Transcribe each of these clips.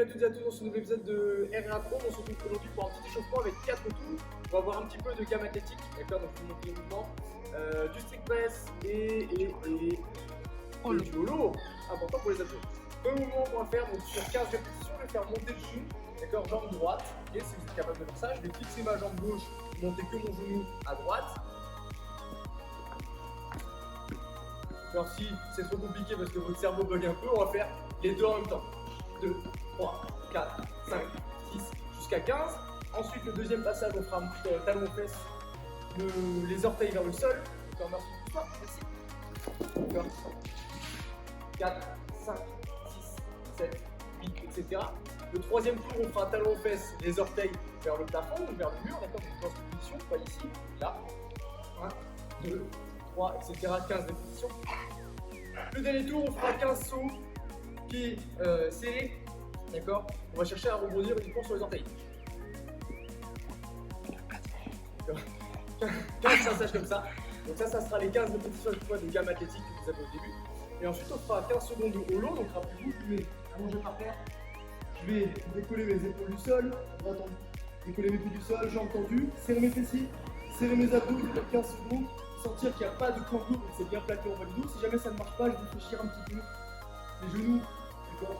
à toutes et à tous dans ce nouvel épisode de RA Pro. On se retrouve aujourd'hui pour un petit échauffement avec 4 tours. On va voir un petit peu de gamme athlétique, d'accord? Donc je vais vous montrer les mouvements, du strict press et du haut lourd, important pour les abdos. Comme mouvement qu'on va faire, donc sur 15 répétitions, je vais faire monter le genou, d'accord, jambe droite. Et si vous êtes capable de faire ça, je vais fixer ma jambe gauche, monter que mon genou à droite. Alors si c'est trop compliqué parce que votre cerveau bug un peu, on va faire les deux en même temps. 2, 3, 4, 5, 6, jusqu'à 15. Ensuite, le deuxième passage, on fera talon aux fesses, les orteils vers le sol. D'accord, merci pour ça, merci. D'accord. 4, 5, 6, 7, 8, etc. Le troisième tour, on fera talon aux fesses, les orteils vers le plafond, ou vers le mur, d'accord, donc dans cette position, pas ici, là. 1, 2, 3, etc. 15 répétitions. Le dernier tour, on fera 15 sauts pieds serrés, d'accord. On va chercher à rebondir uniquement sur les orteils. 15 passages comme ça. Donc ça sera les 15 répétitions de gamme athlétique que vous avez au début. Et ensuite, on fera 15 secondes de haut long. Donc rappelez-vous, je vais allonger par terre. Je vais décoller mes épaules du sol, décoller mes pieds du sol, jambes tendues, serrer mes fessiers, serrer mes abdos, je vais faire 15 secondes. Sentir qu'il n'y a pas de cambrure, donc c'est bien plaqué en bas du dos. Si jamais ça ne marche pas, je vais réfléchir un petit peu les genoux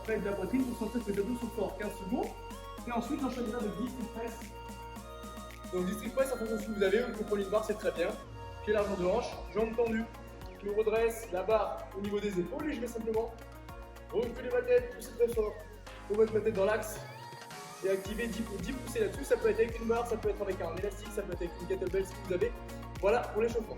près de la poitrine pour sentir que les abdos sont forts. 15 secondes. Et ensuite, j'enchaînerai de 10 strict press. Donc 10 strict press, en fonction de ce que vous avez, vous prenez une barre, c'est très bien. Pied largeur de hanche, jambes tendues. Je me redresse la barre au niveau des épaules et je vais simplement reculer ma tête, pousser très fort. Pour mettre ma tête dans l'axe et activer 10 poussées là-dessus. Ça peut être avec une barre, ça peut être avec un élastique, ça peut être avec une kettlebell si vous avez. Voilà pour l'échauffement.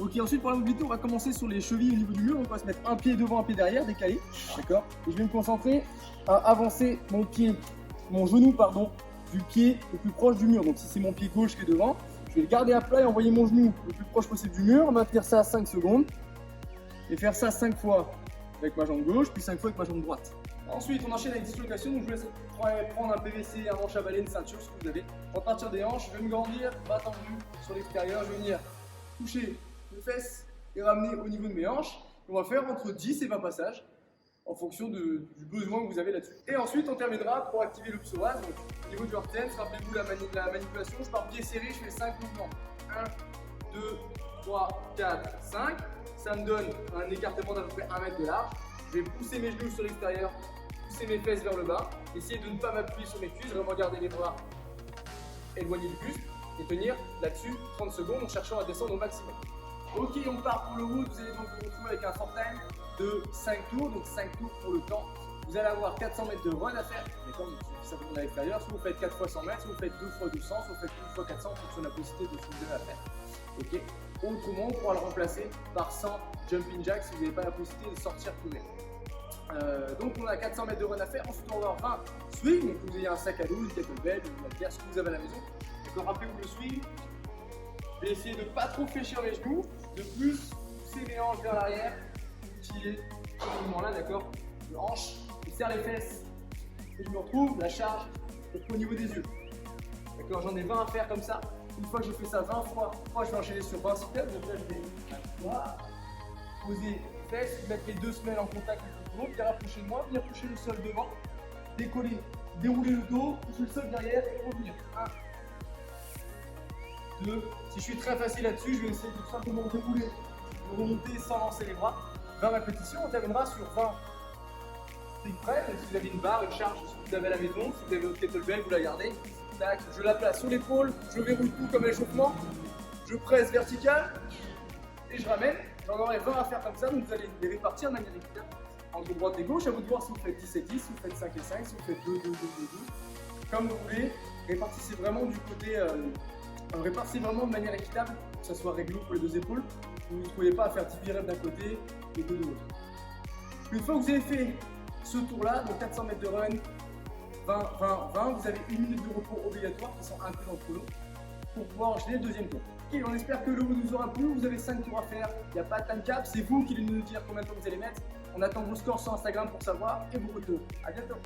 Ok, ensuite pour la mobilité, on va commencer sur les chevilles au niveau du mur. On va se mettre un pied devant, un pied derrière, décalé. D'accord. Et je vais me concentrer à avancer mon genou, pardon, du pied le plus proche du mur. Donc si c'est mon pied gauche qui est devant, je vais le garder à plat et envoyer mon genou le plus proche possible du mur. Maintenir ça à 5 secondes. Et faire ça 5 fois avec ma jambe gauche, puis 5 fois avec ma jambe droite. Ensuite, on enchaîne avec dislocation. Donc je vous laisse prendre un PVC, un manche à balai, une ceinture, ce que vous avez. À partir des hanches, je vais me grandir, bas tendu sur l'extérieur. Je vais venir toucher les fesses et ramener au niveau de mes hanches. On va faire entre 10 et 20 passages en fonction du besoin que vous avez là-dessus. Et ensuite, on terminera pour activer le psoas. Donc, au niveau du hors-tense, rappelez-vous la manipulation. Je pars pied serré, je fais 5 mouvements. 1, 2, 3, 4, 5. Ça me donne un écartement d'à peu près 1 mètre de large. Je vais pousser mes genoux sur l'extérieur, pousser mes fesses vers le bas. Essayer de ne pas m'appuyer sur mes cuisses, vraiment garder les bras éloignés du buste et tenir là-dessus 30 secondes en cherchant à descendre au maximum. Ok, on part pour le route. Vous allez donc vous retrouver avec un short-time de 5 tours, donc 5 tours pour le temps. Vous allez avoir 400 mètres de run à faire, d'accord, donc ça vous à l'extérieur. Soit vous faites 4 fois 100 mètres, soit vous faites 2 fois 200, soit vous faites 1 fois 400 en fonction de la possibilité de ce que vous avez à faire. Ok. Autrement, on pourra le remplacer par 100 jumping jacks si vous n'avez pas la possibilité de sortir courir. Donc on a 400 mètres de run à faire. Ensuite on va avoir 20 swing, donc vous ayez un sac à dos, une kettlebell, une haltère, ce que vous avez à la maison. Donc rappelez-vous le swing. Je vais essayer de ne pas trop fléchir les genoux, de plus pousser les hanches vers l'arrière, utiliser ce mouvement-là, d'accord. Le hanche, je serre les fesses et je me retrouve la charge au niveau des yeux. D'accord, j'en ai 20 à faire comme ça. Une fois que j'ai fait ça 20 fois, je vais enchaîner sur 20 sit-ups. Donc là, je vais poser les fesses, mettre les deux semelles en contact avec le dos, bien rapprocher de moi, venir toucher le sol devant, décoller, dérouler le dos, toucher le sol derrière et revenir. 1, 2. Si je suis très facile là-dessus, je vais essayer de tout simplement dérouler, de remonter sans lancer les bras. 20 répétitions, on terminera sur 20 strict press. Si vous avez une barre, une charge, ce que vous avez à la maison, si vous avez votre kettlebell, vous la gardez. Tac, je la place sur l'épaule, je verrouille tout comme l'échauffement, je presse vertical et je ramène. J'en aurai 20 à faire comme ça, donc vous allez les répartir de manière équitable entre droite et gauche. À vous de voir si vous faites 10 et 10, si vous faites 5 et 5, si vous faites 2, 2, 2, 2, 2. Comme vous voulez, répartissez vraiment du côté, répartissez vraiment de manière équitable, que ce soit réglo pour les deux épaules. Vous ne trouvez pas à faire 10 reps d'un côté et 2 de l'autre. Une fois que vous avez fait ce tour-là, donc 400 mètres de run, 20, 20, 20, vous avez 1 minute de repos obligatoire qui sont inclus dans le chrono pour pouvoir enchaîner le deuxième tour. Ok, on espère que le vous nous aura plu. Vous avez 5 tours à faire, il n'y a pas de time cap, c'est vous qui allez nous dire combien de temps vous allez mettre. On attend vos scores sur Instagram pour savoir et vos retours. À bientôt.